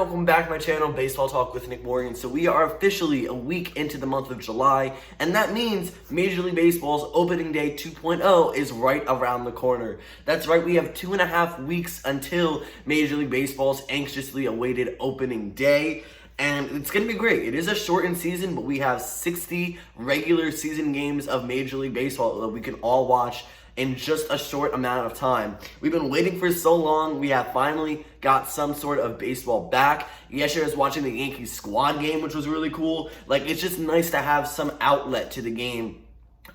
welcome back to my channel, Baseball Talk with Nick Morgan. So we are officially a week into the month of July, and that means Major League Baseball's Opening Day 2.0 is right around the corner. That's right, we have 2.5 weeks until Major League Baseball's anxiously awaited Opening Day. And it's going to be great. It is a shortened season, but we have 60 regular season games of Major League Baseball that we can all watch in just a short amount of time. We've been waiting for so long. We have finally got some sort of baseball back. Yesterday I was watching the Yankees squad game, which was really cool. It's just nice to have some outlet to the game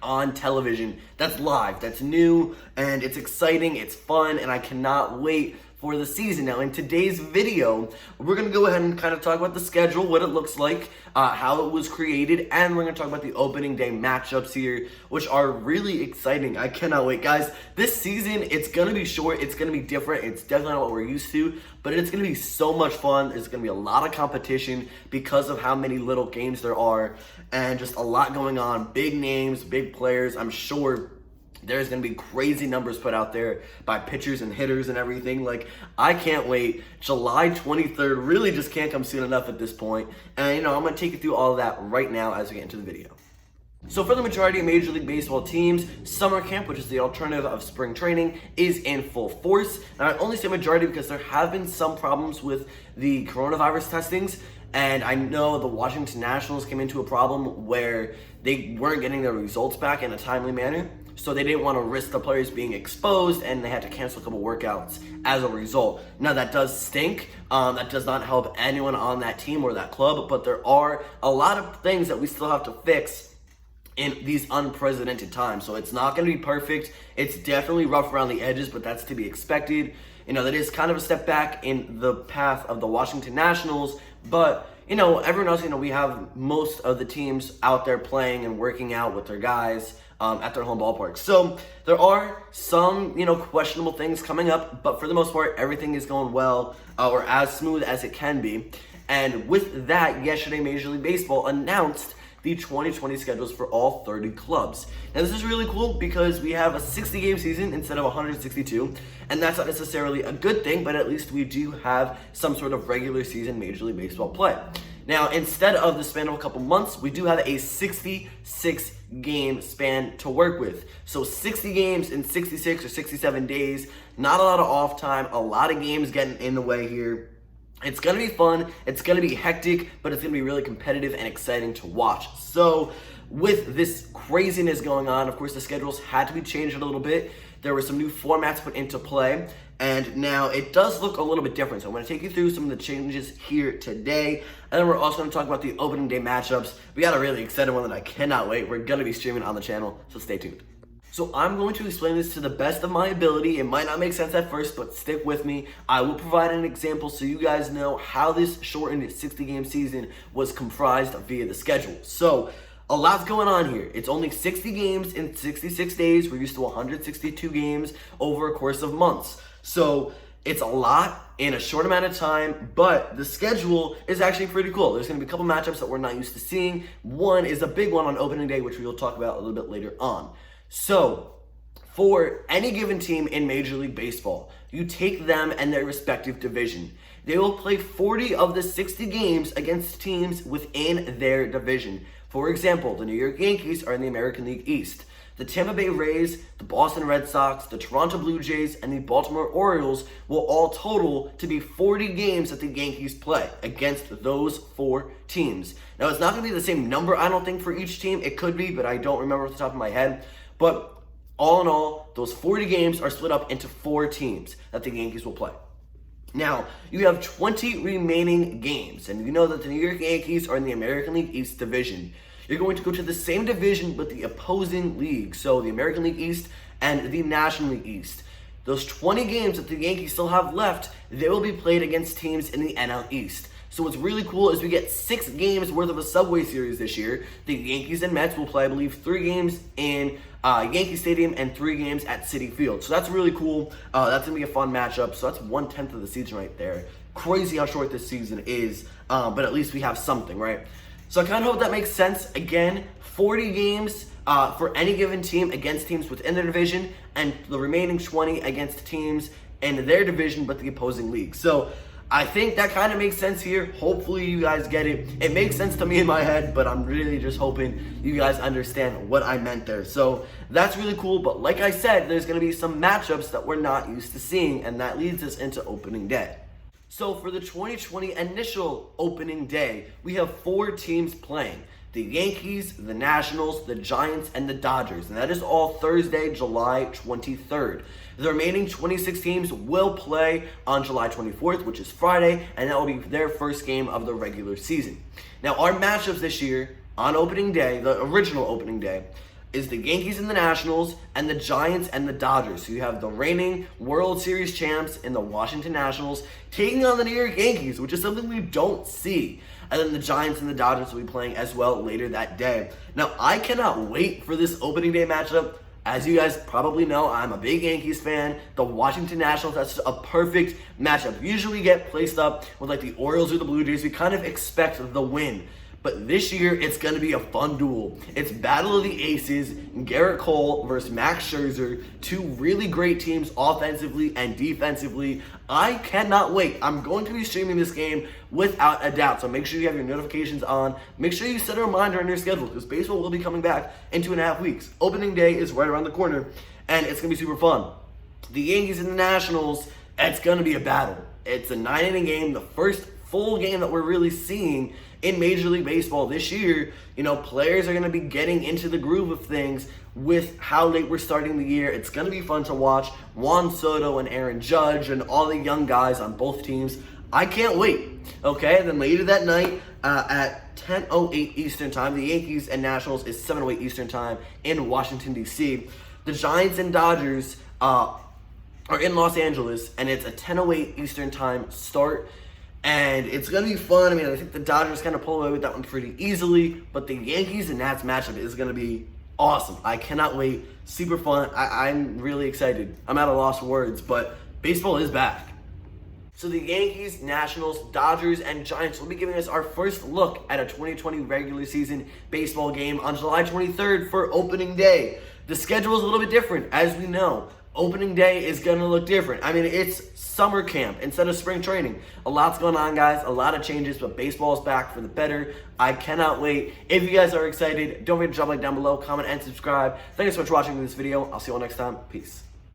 on television that's live, that's new, and it's exciting, it's fun, and I cannot wait for the season. Now, in today's video, we're going to go ahead and kind of talk about the schedule, what it looks like, how it was created, and we're going to talk about the opening day matchups here, which are really exciting. I cannot wait. Guys, this season, it's going to be short, it's going to be different, it's definitely not what we're used to, but it's going to be so much fun. There's going to be a lot of competition because of how many little games there are, and just a lot going on. Big names, big players. I'm sure there's going to be crazy numbers put out there by pitchers and hitters and everything. I can't wait. July 23rd really just can't come soon enough at this point. And, I'm going to take you through all of that right now as we get into the video. So for the majority of Major League Baseball teams, summer camp, which is the alternative of spring training, is in full force. Now, I only say majority because there have been some problems with the coronavirus testings. And I know the Washington Nationals came into a problem where they weren't getting their results back in a timely manner. So they didn't want to risk the players being exposed, and they had to cancel a couple workouts as a result. Now, that does stink. That does not help anyone on that team or that club, but there are a lot of things that we still have to fix in these unprecedented times. So it's not going to be perfect. It's definitely rough around the edges, but that's to be expected. That is kind of a step back in the path of the Washington Nationals, but everyone else, we have most of the teams out there playing and working out with their guys at their home ballpark. So there are some, questionable things coming up, but for the most part, everything is going well, or as smooth as it can be. And with that, yesterday, Major League Baseball announced the 2020 schedules for all 30 clubs. Now, this is really cool because we have a 60-game season instead of 162, and that's not necessarily a good thing, but at least we do have some sort of regular season Major League Baseball play. Now, instead of the span of a couple months, we do have a 66-game span to work with. So 60 games in 66 or 67 days, not a lot of off time, a lot of games getting in the way here. It's going to be fun, it's going to be hectic, but it's going to be really competitive and exciting to watch. So with this craziness going on, of course, the schedules had to be changed a little bit. There were some new formats put into play, and now it does look a little bit different. So I'm going to take you through some of the changes here today, and then we're also going to talk about the opening day matchups. We got a really exciting one that I cannot wait. We're going to be streaming on the channel, so stay tuned. So I'm going to explain this to the best of my ability. It might not make sense at first, but stick with me. I will provide an example so you guys know how this shortened 60-game season was comprised via the schedule. So a lot's going on here. It's only 60 games in 66 days. We're used to 162 games over a course of months. So it's a lot in a short amount of time, but the schedule is actually pretty cool. There's going to be a couple matchups that we're not used to seeing. One is a big one on opening day, which we will talk about a little bit later on. So, for any given team in Major League Baseball, you take them and their respective division. They will play 40 of the 60 games against teams within their division. For example, the New York Yankees are in the American League East. The Tampa Bay Rays, the Boston Red Sox, the Toronto Blue Jays, and the Baltimore Orioles will all total to be 40 games that the Yankees play against those 4 teams. Now, it's not going to be the same number, I don't think, for each team. It could be, but I don't remember off the top of my head. But all in all, those 40 games are split up into 4 teams that the Yankees will play. Now, you have 20 remaining games, and you know that the New York Yankees are in the American League East division. You're going to go to the same division but the opposing league, so the American League East and the National League East. Those 20 games that the Yankees still have left, they will be played against teams in the NL East. So what's really cool is we get 6 games worth of a Subway Series this year. The Yankees and Mets will play, I believe, 3 games in Yankee Stadium and 3 games at Citi Field. So that's really cool. That's going to be a fun matchup. So that's 1/10 of the season right there. Crazy how short this season is, but at least we have something, right? So I kind of hope that makes sense. Again, 40 games for any given team against teams within their division, and the remaining 20 against teams in their division but the opposing league. So I think that kind of makes sense here. Hopefully you guys get it. It makes sense to me in my head, but I'm really just hoping you guys understand what I meant there. So that's really cool. But like I said, there's going to be some matchups that we're not used to seeing, and that leads us into opening day. So for the 2020 initial opening day, we have 4 teams playing. The Yankees, the Nationals, the Giants, and the Dodgers. And that is all Thursday, July 23rd. The remaining 26 teams will play on July 24th, which is Friday, and that will be their first game of the regular season. Now, our matchups this year on opening day, the original opening day, is the Yankees and the Nationals, and the Giants and the Dodgers. So you have the reigning World Series champs in the Washington Nationals taking on the New York Yankees, which is something we don't see. And then the Giants and the Dodgers will be playing as well later that day. Now, I cannot wait for this opening day matchup. As you guys probably know, I'm a big Yankees fan. The Washington Nationals, that's a perfect matchup. Usually get placed up with like the Orioles or the Blue Jays. We kind of expect the win. But this year, it's going to be a fun duel. It's Battle of the Aces, Garrett Cole versus Max Scherzer, 2 really great teams offensively and defensively. I cannot wait. I'm going to be streaming this game without a doubt, so make sure you have your notifications on. Make sure you set a reminder on your schedule because baseball will be coming back in 2.5 weeks. Opening day is right around the corner, and it's going to be super fun. The Yankees and the Nationals, it's going to be a battle. It's a 9-inning game, the first full game that we're really seeing in Major League Baseball this year. You know, players are going to be getting into the groove of things with how late we're starting the year. It's going to be fun to watch. Juan Soto and Aaron Judge and all the young guys on both teams. I can't wait. Okay, and then later that night at 10:08 Eastern Time, the Yankees and Nationals is 7:08 Eastern Time in Washington, D.C. The Giants and Dodgers are in Los Angeles, and it's a 10:08 Eastern Time start. And it's going to be fun. I mean, I think the Dodgers kind of pull away with that one pretty easily. But the Yankees and Nats matchup is going to be awesome. I cannot wait. Super fun. I'm really excited. I'm at a loss for words, but baseball is back. So the Yankees, Nationals, Dodgers, and Giants will be giving us our first look at a 2020 regular season baseball game on July 23rd for opening day. The schedule is a little bit different, as we know. Opening day is going to look different. I mean, it's summer camp instead of spring training. A lot's going on, guys. A lot of changes, but baseball is back for the better. I cannot wait. If you guys are excited, don't forget to drop a like down below, comment, and subscribe. Thank you so much for watching this video. I'll see you all next time. Peace.